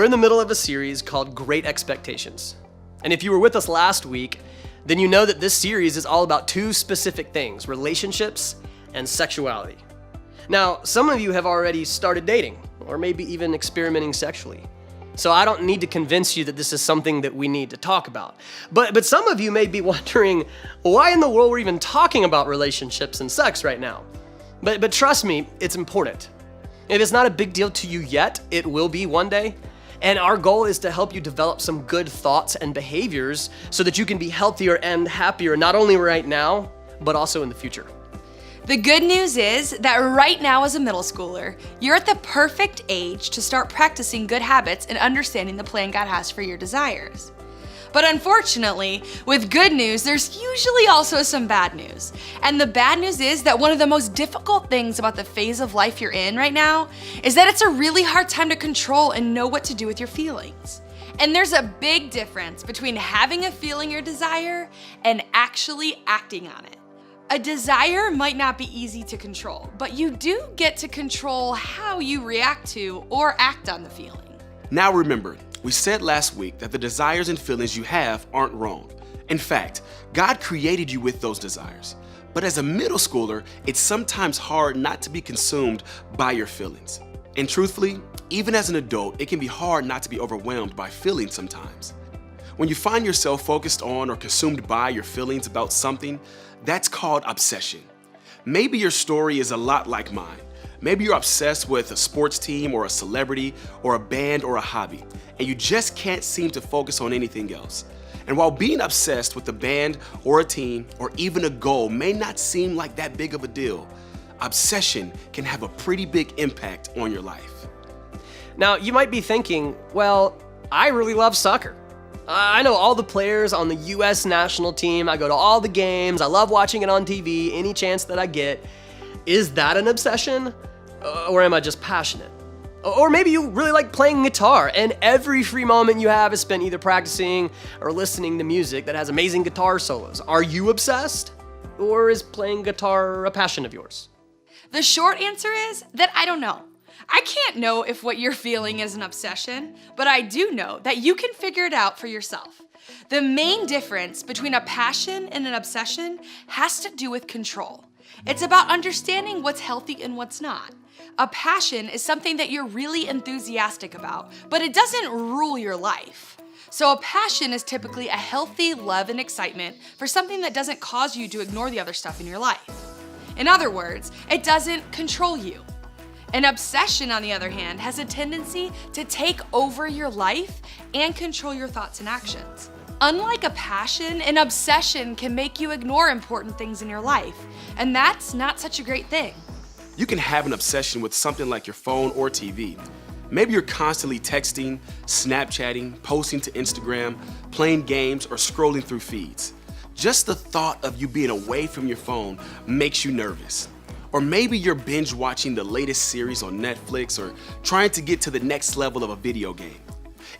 We're in the middle of a series called Great Expectations. And if you were with us last week, then you know that this series is all about two specific things: relationships and sexuality. Now, some of you have already started dating, or maybe even experimenting sexually. So I don't need to convince you that this is something that we need to talk about. But some of you may be wondering, why in the world we're even talking about relationships and sex right now? But trust me, it's important. If it's not a big deal to you yet, it will be one day. And our goal is to help you develop some good thoughts and behaviors so that you can be healthier and happier, not only right now, but also in the future. The good news is that right now as a middle schooler, you're at the perfect age to start practicing good habits and understanding the plan God has for your desires. But unfortunately, with good news, there's usually also some bad news. And the bad news is that one of the most difficult things about the phase of life you're in right now is that it's a really hard time to control and know what to do with your feelings. And there's a big difference between having a feeling or desire and actually acting on it. A desire might not be easy to control, but you do get to control how you react to or act on the feeling. Now remember, we said last week that the desires and feelings you have aren't wrong. In fact, God created you with those desires. But as a middle schooler, it's sometimes hard not to be consumed by your feelings. And truthfully, even as an adult, it can be hard not to be overwhelmed by feelings sometimes. When you find yourself focused on or consumed by your feelings about something, that's called obsession. Maybe your story is a lot like mine. Maybe you're obsessed with a sports team or a celebrity or a band or a hobby, and you just can't seem to focus on anything else. And while being obsessed with a band or a team or even a goal may not seem like that big of a deal, obsession can have a pretty big impact on your life. Now, you might be thinking, well, I really love soccer. I know all the players on the US national team. I go to all the games. I love watching it on TV any chance that I get. Is that an obsession? Or am I just passionate? Or maybe you really like playing guitar and every free moment you have is spent either practicing or listening to music that has amazing guitar solos. Are you obsessed? Or is playing guitar a passion of yours? The short answer is that I don't know. I can't know if what you're feeling is an obsession, but I do know that you can figure it out for yourself. The main difference between a passion and an obsession has to do with control. It's about understanding what's healthy and what's not. A passion is something that you're really enthusiastic about, but it doesn't rule your life. So a passion is typically a healthy love and excitement for something that doesn't cause you to ignore the other stuff in your life. In other words, it doesn't control you. An obsession, on the other hand, has a tendency to take over your life and control your thoughts and actions. Unlike a passion, an obsession can make you ignore important things in your life, and that's not such a great thing. You can have an obsession with something like your phone or TV. Maybe you're constantly texting, Snapchatting, posting to Instagram, playing games, or scrolling through feeds. Just the thought of you being away from your phone makes you nervous. Or maybe you're binge watching the latest series on Netflix or trying to get to the next level of a video game.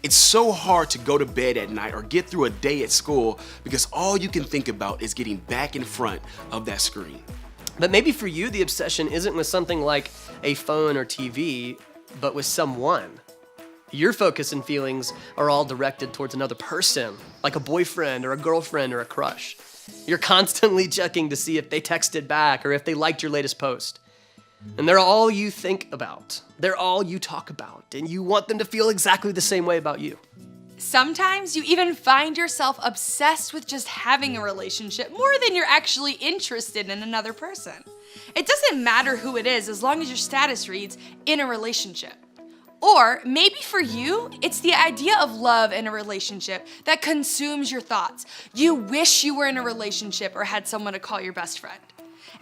It's so hard to go to bed at night or get through a day at school because all you can think about is getting back in front of that screen. But maybe for you, the obsession isn't with something like a phone or TV, but with someone. Your focus and feelings are all directed towards another person, like a boyfriend or a girlfriend or a crush. You're constantly checking to see if they texted back or if they liked your latest post. And they're all you think about. They're all you talk about. And you want them to feel exactly the same way about you. Sometimes you even find yourself obsessed with just having a relationship more than you're actually interested in another person. It doesn't matter who it is as long as your status reads, "in a relationship." Or maybe for you, it's the idea of love in a relationship that consumes your thoughts. You wish you were in a relationship or had someone to call your best friend.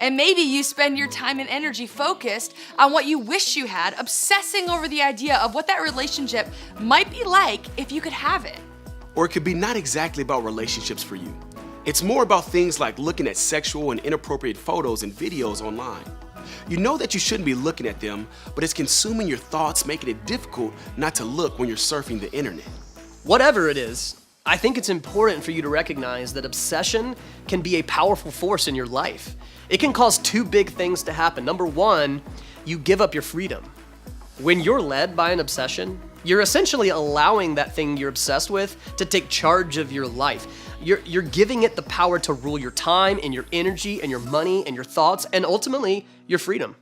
And maybe you spend your time and energy focused on what you wish you had, obsessing over the idea of what that relationship might be like if you could have it. Or it could be not exactly about relationships for you. It's more about things like looking at sexual and inappropriate photos and videos online. You know that you shouldn't be looking at them, but it's consuming your thoughts, making it difficult not to look when you're surfing the internet. Whatever it is, I think it's important for you to recognize that obsession can be a powerful force in your life. It can cause two big things to happen. Number one, you give up your freedom. When you're led by an obsession, You're essentially allowing that thing you're obsessed with to take charge of your life. You're giving it the power to rule your time and your energy and your money and your thoughts and ultimately your freedom.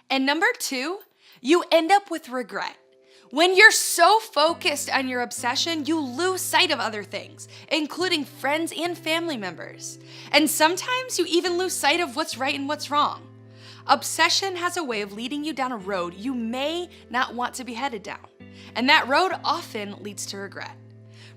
And number 2, you end up with regret. When you're so focused on your obsession, you lose sight of other things, including friends and family members. And sometimes you even lose sight of what's right and what's wrong. Obsession has a way of leading you down a road you may not want to be headed down. And that road often leads to regret.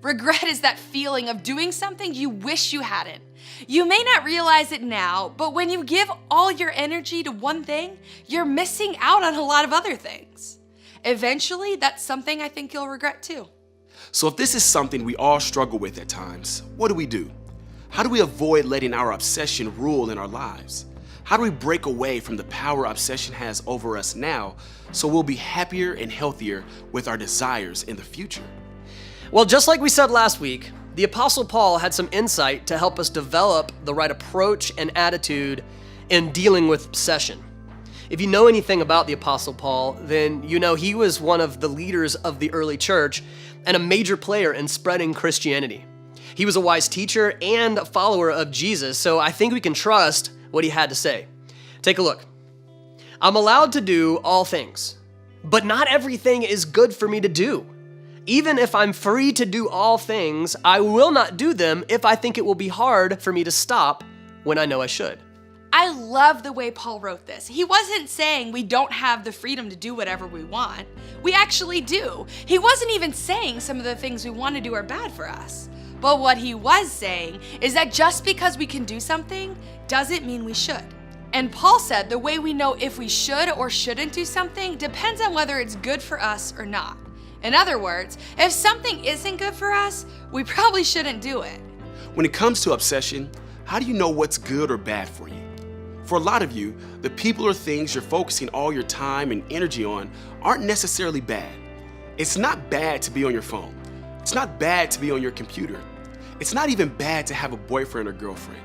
Regret is that feeling of doing something you wish you hadn't. You may not realize it now, but when you give all your energy to one thing, you're missing out on a lot of other things. Eventually, that's something I think you'll regret too. So if this is something we all struggle with at times, what do? How do we avoid letting our obsession rule in our lives? How do we break away from the power obsession has over us now so we'll be happier and healthier with our desires in the future? Well, just like we said last week, the Apostle Paul had some insight to help us develop the right approach and attitude in dealing with obsession. If you know anything about the Apostle Paul, then you know he was one of the leaders of the early church and a major player in spreading Christianity. He was a wise teacher and a follower of Jesus, so I think we can trust what he had to say. Take a look. I'm allowed to do all things, but not everything is good for me to do. Even if I'm free to do all things, I will not do them if I think it will be hard for me to stop when I know I should. I love the way Paul wrote this. He wasn't saying we don't have the freedom to do whatever we want. We actually do. He wasn't even saying some of the things we want to do are bad for us. But what he was saying is that just because we can do something doesn't mean we should. And Paul said the way we know if we should or shouldn't do something depends on whether it's good for us or not. In other words, if something isn't good for us, we probably shouldn't do it. When it comes to obsession, how do you know what's good or bad for you? For a lot of you, the people or things you're focusing all your time and energy on aren't necessarily bad. It's not bad to be on your phone. It's not bad to be on your computer. It's not even bad to have a boyfriend or girlfriend.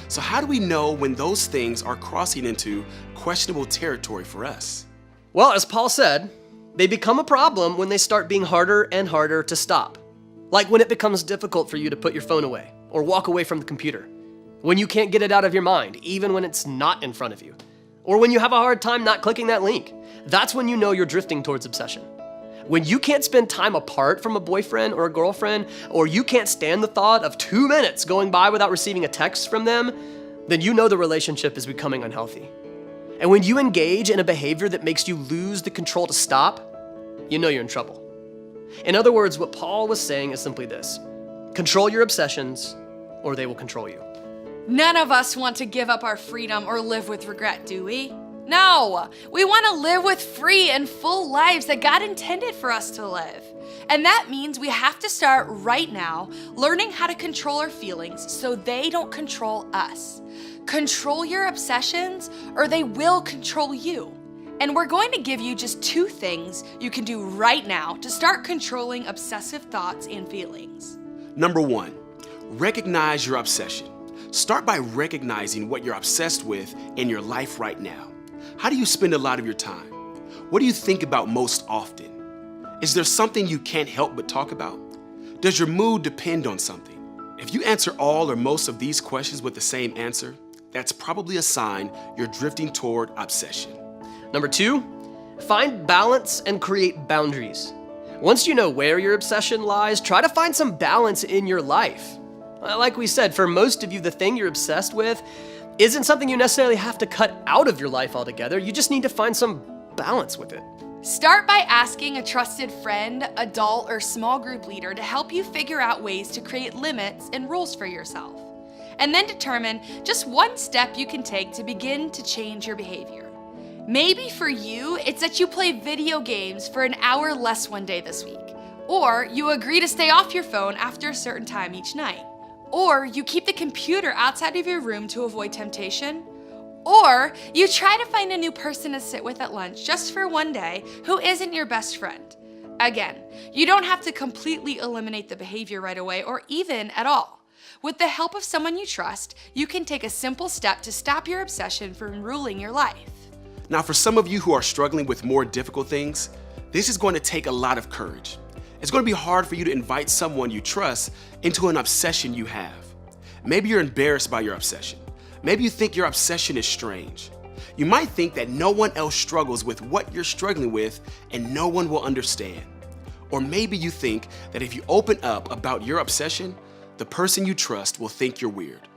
So how do we know when those things are crossing into questionable territory for us? Well, as Paul said, they become a problem when they start being harder and harder to stop. Like when it becomes difficult for you to put your phone away or walk away from the computer. When you can't get it out of your mind, even when it's not in front of you. Or when you have a hard time not clicking that link. That's when you know you're drifting towards obsession. When you can't spend time apart from a boyfriend or a girlfriend, or you can't stand the thought of 2 minutes going by without receiving a text from them, then you know the relationship is becoming unhealthy. And when you engage in a behavior that makes you lose the control to stop, you know you're in trouble. In other words, what Paul was saying is simply this: control your obsessions, or they will control you. None of us want to give up our freedom or live with regret, do we? No, we want to live with free and full lives that God intended for us to live. And that means we have to start right now learning how to control our feelings so they don't control us. Control your obsessions or they will control you. And we're going to give you just 2 things you can do right now to start controlling obsessive thoughts and feelings. Number 1, recognize your obsession. Start by recognizing what you're obsessed with in your life right now. How do you spend a lot of your time? What do you think about most often? Is there something you can't help but talk about? Does your mood depend on something? If you answer all or most of these questions with the same answer, that's probably a sign you're drifting toward obsession. Number 2, find balance and create boundaries. Once you know where your obsession lies, try to find some balance in your life. Like we said, for most of you, the thing you're obsessed with isn't something you necessarily have to cut out of your life altogether. You just need to find some balance with it. Start by asking a trusted friend, adult, or small group leader to help you figure out ways to create limits and rules for yourself. And then determine just one step you can take to begin to change your behavior. Maybe for you, it's that you play video games for an hour less one day this week. Or you agree to stay off your phone after a certain time each night. Or you keep the computer outside of your room to avoid temptation. Or you try to find a new person to sit with at lunch just for one day who isn't your best friend. Again, you don't have to completely eliminate the behavior right away or even at all. With the help of someone you trust, you can take a simple step to stop your obsession from ruling your life. Now, for some of you who are struggling with more difficult things, This is going to take a lot of courage. It's going to be hard for you to invite someone you trust into an obsession you have. Maybe you're embarrassed by your obsession. Maybe you think your obsession is strange. You might think that no one else struggles with what you're struggling with and no one will understand. Or maybe you think that if you open up about your obsession, the person you trust will think you're weird.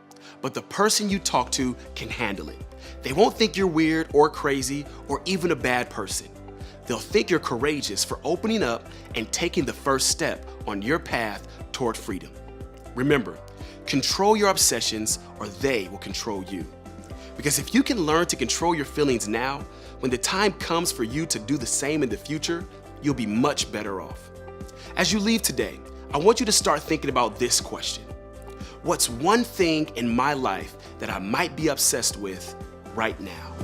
But the person you talk to can handle it. They won't think you're weird or crazy or even a bad person. They'll think you're courageous for opening up and taking the first step on your path toward freedom. Remember, control your obsessions or they will control you. Because if you can learn to control your feelings now, when the time comes for you to do the same in the future, you'll be much better off. As you leave today, I want you to start thinking about this question. What's one thing in my life that I might be obsessed with right now?